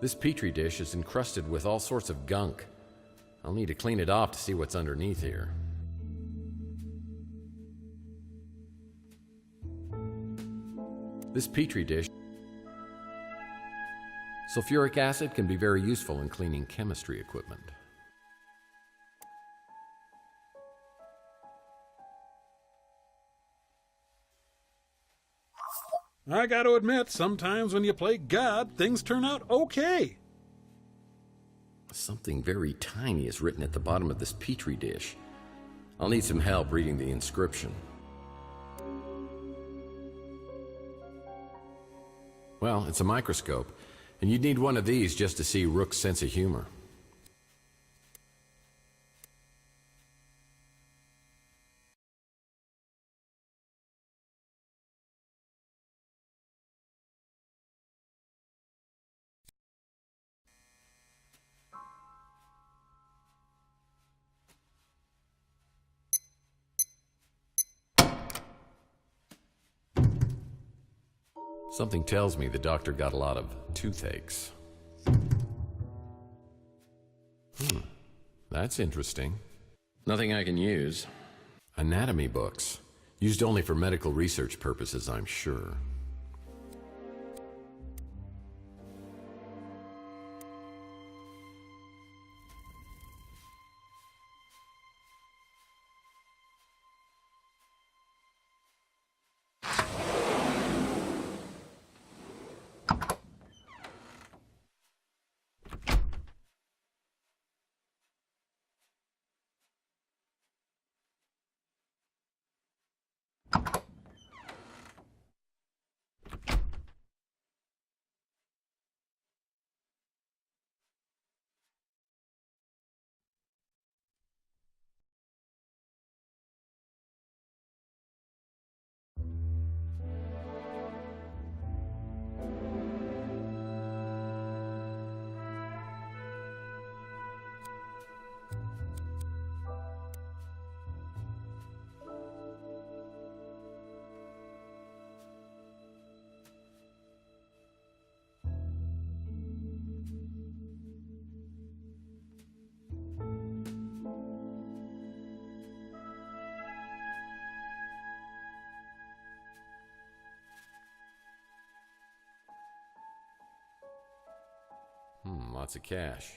This petri dish is encrusted with all sorts of gunk. I'll need to clean it off to see what's underneath here. This petri dish. Sulfuric acid can be very useful in cleaning chemistry equipment. I gotta admit, sometimes when you play God, things turn out okay. Something very tiny is written at the bottom of this petri dish. I'll need some help reading the inscription. Well, it's a microscope, and you'd need one of these just to see Rook's sense of humor. Something tells me the doctor got a lot of toothaches. That's interesting. Nothing I can use. Anatomy books. Used only for medical research purposes, I'm sure. Lots of cash.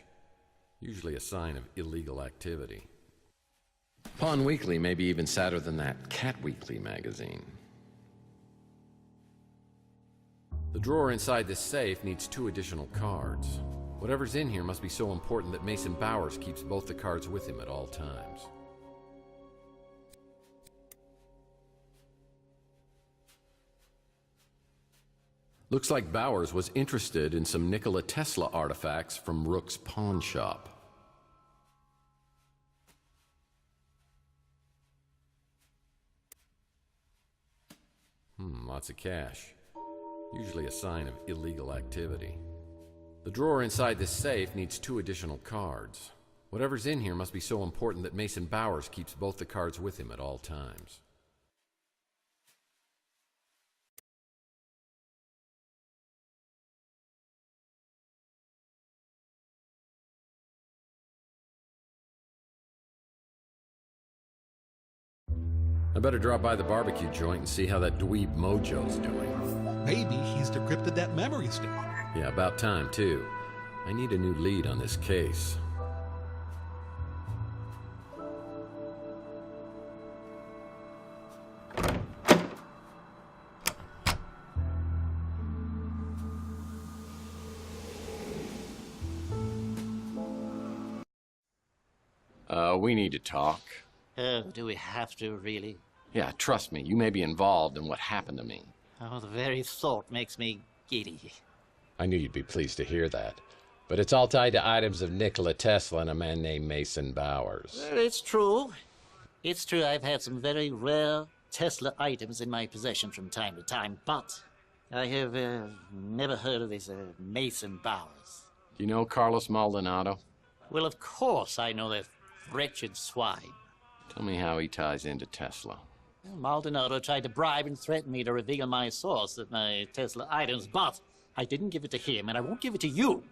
Usually a sign of illegal activity. Pawn Weekly may be even sadder than that Cat Weekly magazine. The drawer inside this safe needs 2 additional cards. Whatever's in here must be so important that Mason Bowers keeps both the cards with him at all times. Looks like Bowers was interested in some Nikola Tesla artifacts from Rook's pawn shop. Lots of cash. Usually a sign of illegal activity. The drawer inside this safe needs 2 additional cards. Whatever's in here must be so important that Mason Bowers keeps both the cards with him at all times. I better drop by the barbecue joint and see how that dweeb Mojo's doing. Maybe he's decrypted that memory stick. Yeah, about time, too. I need a new lead on this case. We need to talk. Oh, do we have to, really? Yeah, trust me, you may be involved in what happened to me. Oh, the very thought makes me giddy. I knew you'd be pleased to hear that. But it's all tied to items of Nikola Tesla and a man named Mason Bowers. Well, it's true. It's true I've had some very rare Tesla items in my possession from time to time, but I have never heard of this Mason Bowers. Do you know Carlos Maldonado? Well, of course I know that wretched swine. Tell me how he ties into Tesla. Well, Maldonado tried to bribe and threaten me to reveal my source of my Tesla items, but I didn't give it to him, and I won't give it to you.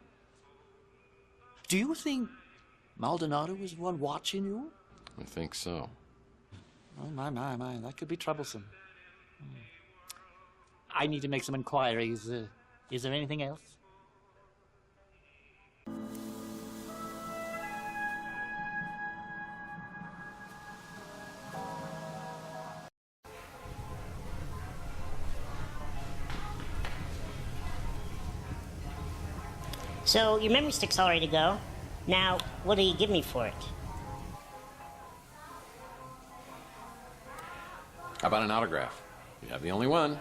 Do you think Maldonado was the one watching you? I think so. Oh, my, that could be troublesome. I need to make some inquiries. Is there anything else? So, your memory stick's all ready to go. Now, what do you give me for it? How about an autograph? You have the only one.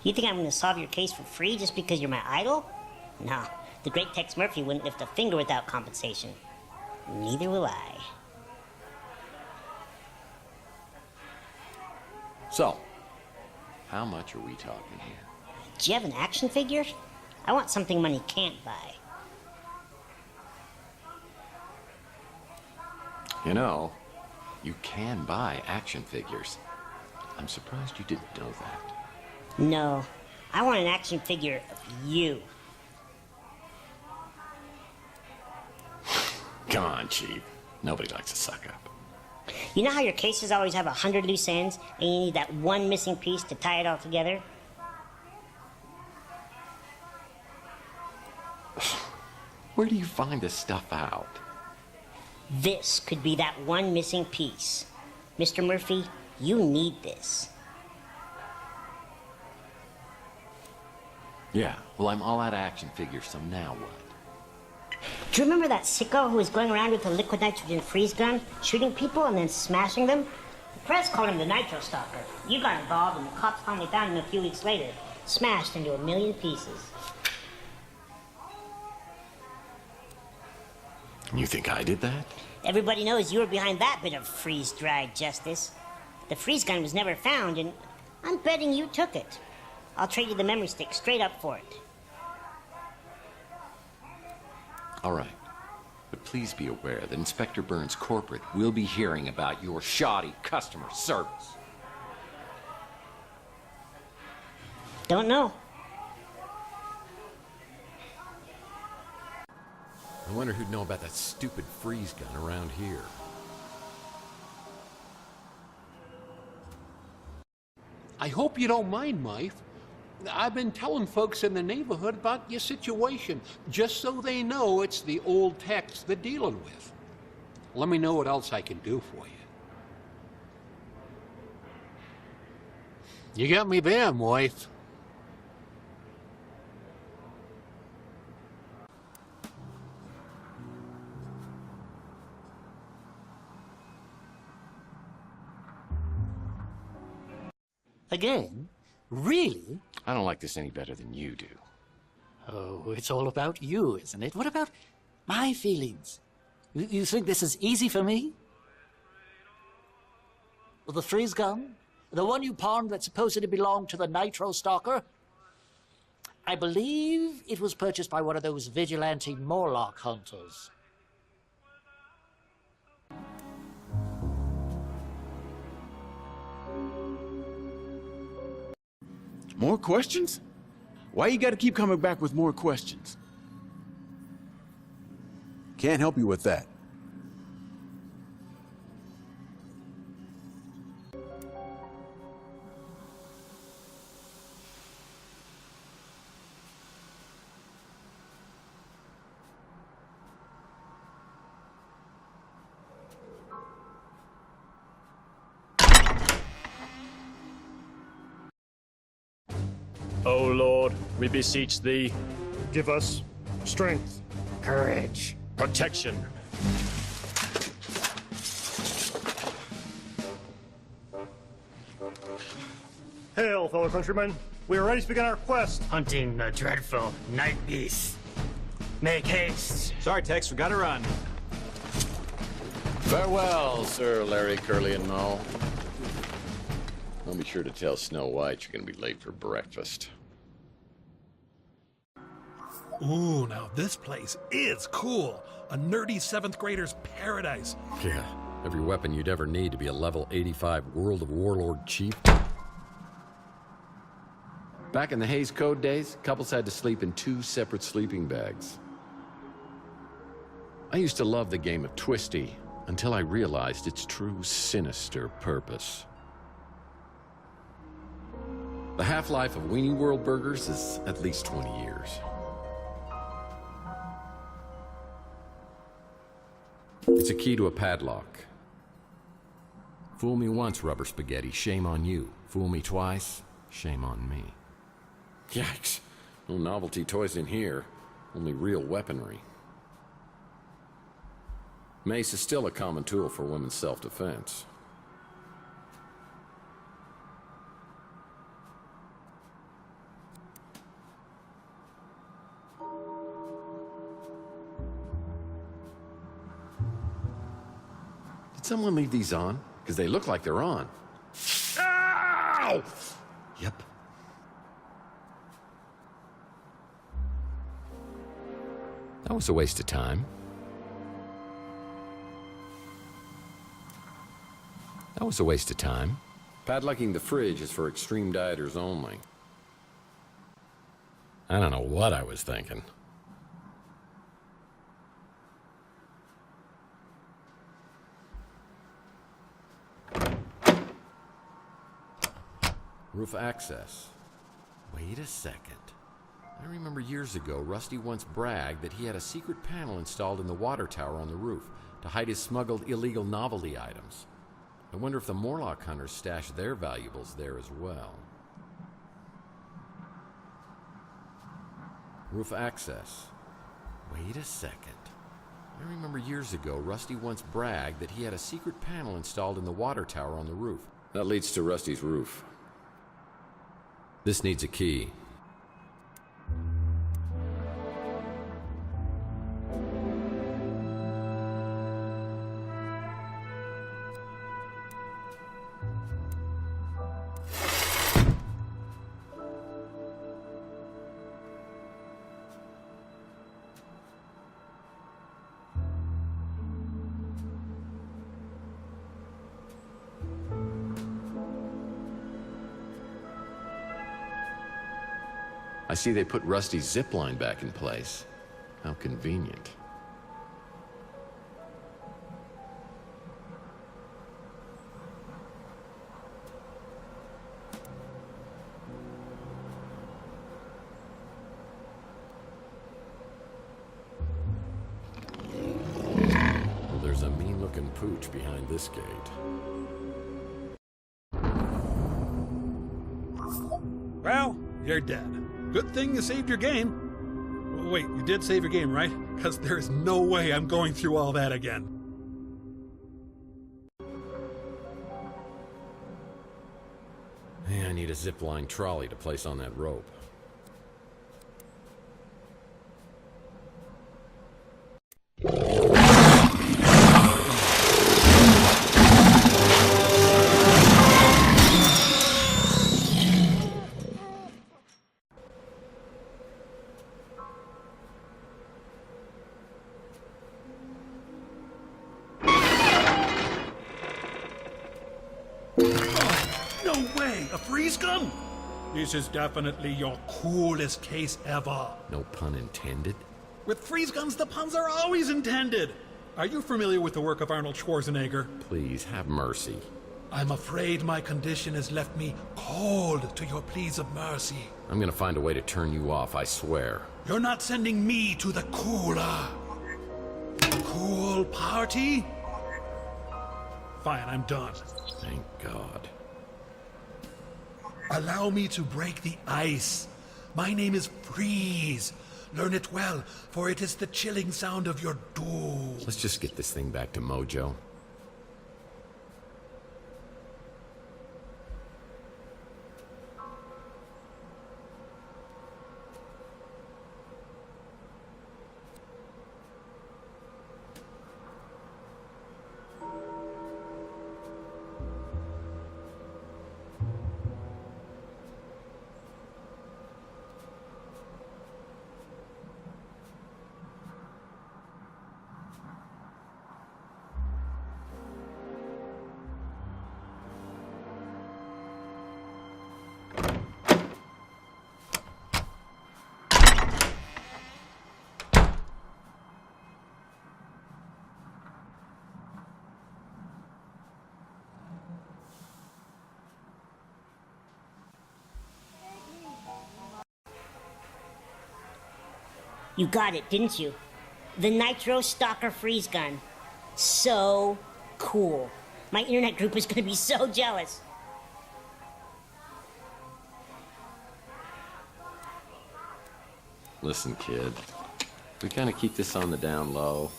You think I'm going to solve your case for free just because you're my idol? No, the great Tex Murphy wouldn't lift a finger without compensation. Neither will I. So, how much are we talking here? Do you have an action figure? I want something money can't buy. You know, you can buy action figures. I'm surprised you didn't know that. No, I want an action figure of you. Come on, Chief. Nobody likes to suck up. You know how your cases always have 100 loose ends, and you need that one missing piece to tie it all together? Where do you find this stuff out? This could be that one missing piece. Mr. Murphy, you need this. Yeah, well, I'm all out of action figures, so now what? Do you remember that sicko who was going around with a liquid nitrogen freeze gun, shooting people and then smashing them? The press called him the Nitro Stalker. You got involved, and the cops finally found him a few weeks later, smashed into 1,000,000 pieces. You think I did that? Everybody knows you were behind that bit of freeze-dried justice. The freeze gun was never found, and I'm betting you took it. I'll trade you the memory stick straight up for it. All right. But please be aware that Inspector Burns' corporate will be hearing about your shoddy customer service. Don't know. I wonder who'd know about that stupid freeze gun around here. I hope you don't mind, Mike. I've been telling folks in the neighborhood about your situation, just so they know it's the old Tex they're dealing with. Let me know what else I can do for you. You got me there, Moith. Again? Really? I don't like this any better than you do. Oh, it's all about you, isn't it? What about my feelings? You think this is easy for me? The freeze gun? The one you pawned that supposedly belonged to the Nitro Stalker? I believe it was purchased by one of those vigilante Morlock hunters. More questions? Why you gotta keep coming back with more questions? Can't help you with that. O Lord, we beseech thee, Give us strength, courage, protection. Hail, fellow countrymen. We are ready to begin our quest. Hunting the dreadful night beast. Make haste. Sorry, Tex, we gotta run. Farewell, Sir Larry, Curly, and Moe. I'll be sure to tell Snow White you're gonna be late for breakfast. Ooh, now this place is cool. A nerdy 7th grader's paradise. Yeah, every weapon you'd ever need to be a level 85 World of Warlord chief. Back in the Hays Code days, couples had to sleep in 2 separate sleeping bags. I used to love the game of Twisty until I realized its true sinister purpose. The half-life of Weenie World burgers is at least 20 years. It's a key to a padlock. Fool me once, rubber spaghetti, shame on you. Fool me twice, shame on me. Yikes. No novelty toys in here, only real weaponry. Mace is still a common tool for women's self-defense. Did someone leave these on? Because they look like they're on. Ow! Yep. That was a waste of time. That was a waste of time. Padlocking the fridge is for extreme dieters only. I don't know what I was thinking. Roof access. Wait a second. I remember years ago, Rusty once bragged that he had a secret panel installed in the water tower on the roof to hide his smuggled illegal novelty items. I wonder if the Morlock hunters stashed their valuables there as well. Roof access. Wait a second. I remember years ago, Rusty once bragged that he had a secret panel installed in the water tower on the roof. That leads to Rusty's roof. This needs a key. I see they put Rusty's zip line back in place. How convenient. Well, there's a mean-looking pooch behind this gate. Well, you're dead. Good thing you saved your game. Well, wait, you did save your game, right? Because there's no way I'm going through all that again. Hey, I need a zipline trolley to place on that rope. No way! A freeze gun? This is definitely your coolest case ever. No pun intended. With freeze guns, the puns are always intended. Are you familiar with the work of Arnold Schwarzenegger? Please, have mercy. I'm afraid my condition has left me cold to your pleas of mercy. I'm gonna find a way to turn you off, I swear. You're not sending me to the cooler. Cool party? Fine, I'm done. Thank God. Allow me to break the ice. My name is Freeze. Learn it well, for it is the chilling sound of your doom. Let's just get this thing back to Mojo. You got it, didn't you? The Nitro Stalker freeze gun. So cool. My internet group is gonna be so jealous. Listen, kid. We kind of keep this on the down low.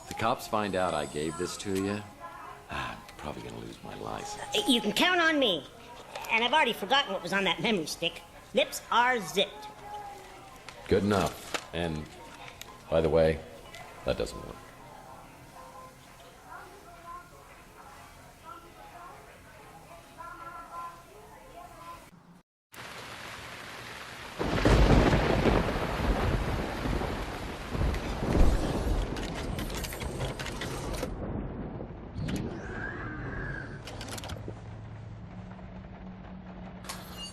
If the cops find out I gave this to you, I'm probably gonna lose my license. You can count on me. And I've already forgotten what was on that memory stick. Lips are zipped. Good enough. And, by the way, that doesn't work.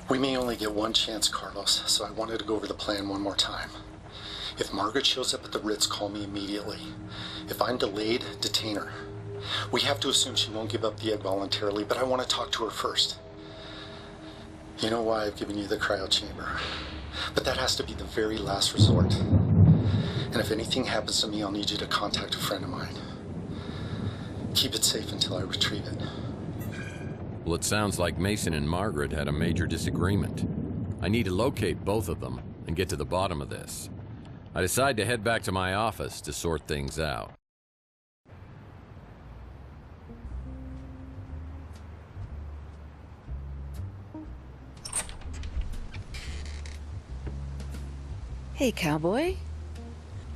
We may only get one chance, Carlos, so I wanted to go over the plan one more time. If Margaret shows up at the Ritz, call me immediately. If I'm delayed, detain her. We have to assume she won't give up the egg voluntarily, but I want to talk to her first. You know why I've given you the cryo chamber. But that has to be the very last resort. And if anything happens to me, I'll need you to contact a friend of mine. Keep it safe until I retrieve it. Well, it sounds like Mason and Margaret had a major disagreement. I need to locate both of them and get to the bottom of this. I decide to head back to my office to sort things out. Hey, cowboy.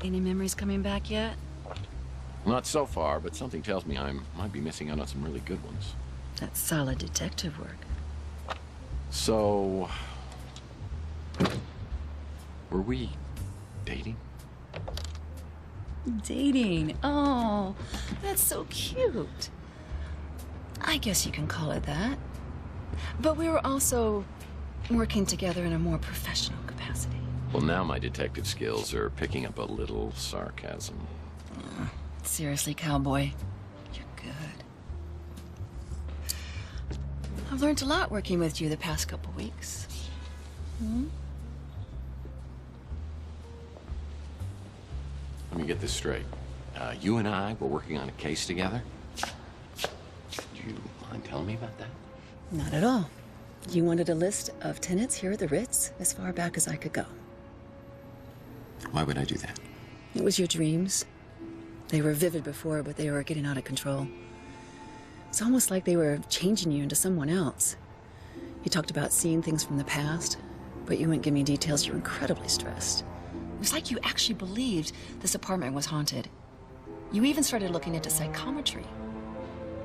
Any memories coming back yet? Not so far, but something tells me I might be missing out on some really good ones. That's solid detective work. So... were we dating? Dating? Oh, that's so cute. I guess you can call it that. But we were also working together in a more professional capacity. Well, now my detective skills are picking up a little sarcasm. Seriously, cowboy, you're good. I've learned a lot working with you the past couple weeks. Let me get this straight. You and I were working on a case together? Do you mind telling me about that? Not at all. You wanted a list of tenants here at the Ritz as far back as I could go. Why would I do that? It was your dreams. They were vivid before, but they were getting out of control. It's almost like they were changing you into someone else. You talked about seeing things from the past, but you wouldn't give me details. You were incredibly stressed. It was like you actually believed this apartment was haunted. You even started looking into psychometry.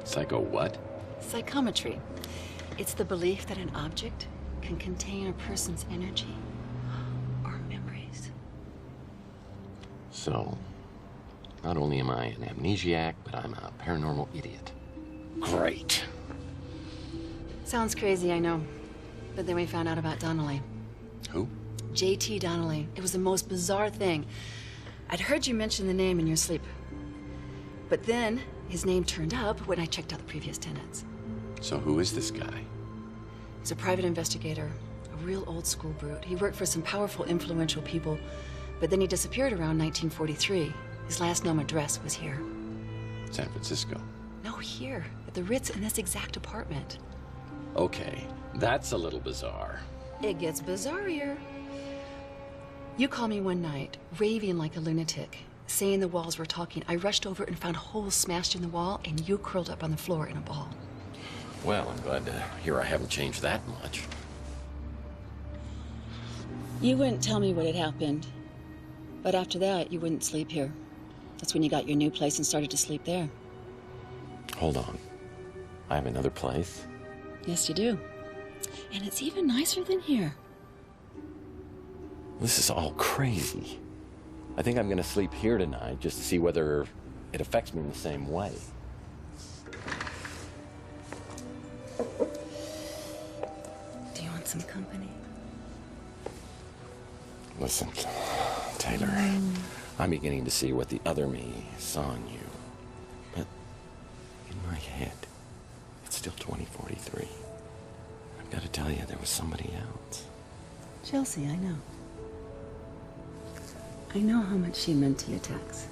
Psycho what? Psychometry. It's the belief that an object can contain a person's energy or memories. So, not only am I an amnesiac, but I'm a paranormal idiot. Great. Sounds crazy, I know. But then we found out about Donnelly. Who? J.T. Donnelly. It was the most bizarre thing. I'd heard you mention the name in your sleep. But then, his name turned up when I checked out the previous tenants. So who is this guy? He's a private investigator, a real old school brute. He worked for some powerful, influential people, but then he disappeared around 1943. His last known address was here. San Francisco. No, here, at the Ritz in this exact apartment. Okay, that's a little bizarre. It gets bizarrier. You called me one night, raving like a lunatic, saying the walls were talking. I rushed over and found holes smashed in the wall, and you curled up on the floor in a ball. Well, I'm glad to hear I haven't changed that much. You wouldn't tell me what had happened, but after that, you wouldn't sleep here. That's when you got your new place and started to sleep there. Hold on. I have another place? Yes, you do. And it's even nicer than here. This is all crazy. I think I'm gonna sleep here tonight just to see whether it affects me in the same way. Do you want some company? Listen, Taylor, I'm beginning to see what the other me saw in you. But in my head, it's still 2043. I've got to tell you, there was somebody else. Chelsea, I know. I know how much she meant to you, Tex.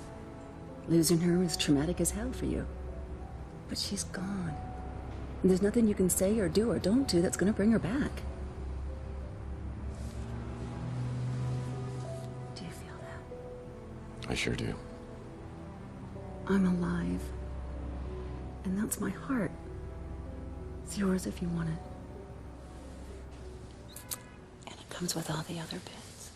Losing her was traumatic as hell for you. But she's gone. And there's nothing you can say or do or don't do that's gonna bring her back. Do you feel that? I sure do. I'm alive. And that's my heart. It's yours if you want it. And it comes with all the other bits.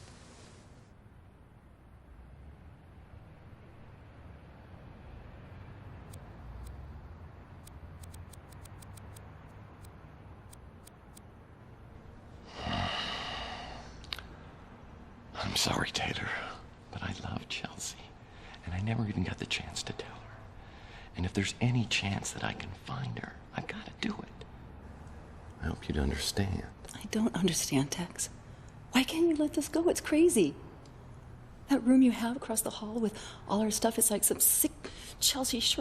I'm sorry, Tater, but I love Chelsea, and I never even got the chance to tell her. And if there's any chance that I can find her, I've got to do it. I hope you'd understand. I don't understand, Tex. Why can't you let this go? It's crazy. That room you have across the hall with all her stuff is like some sick Chelsea short.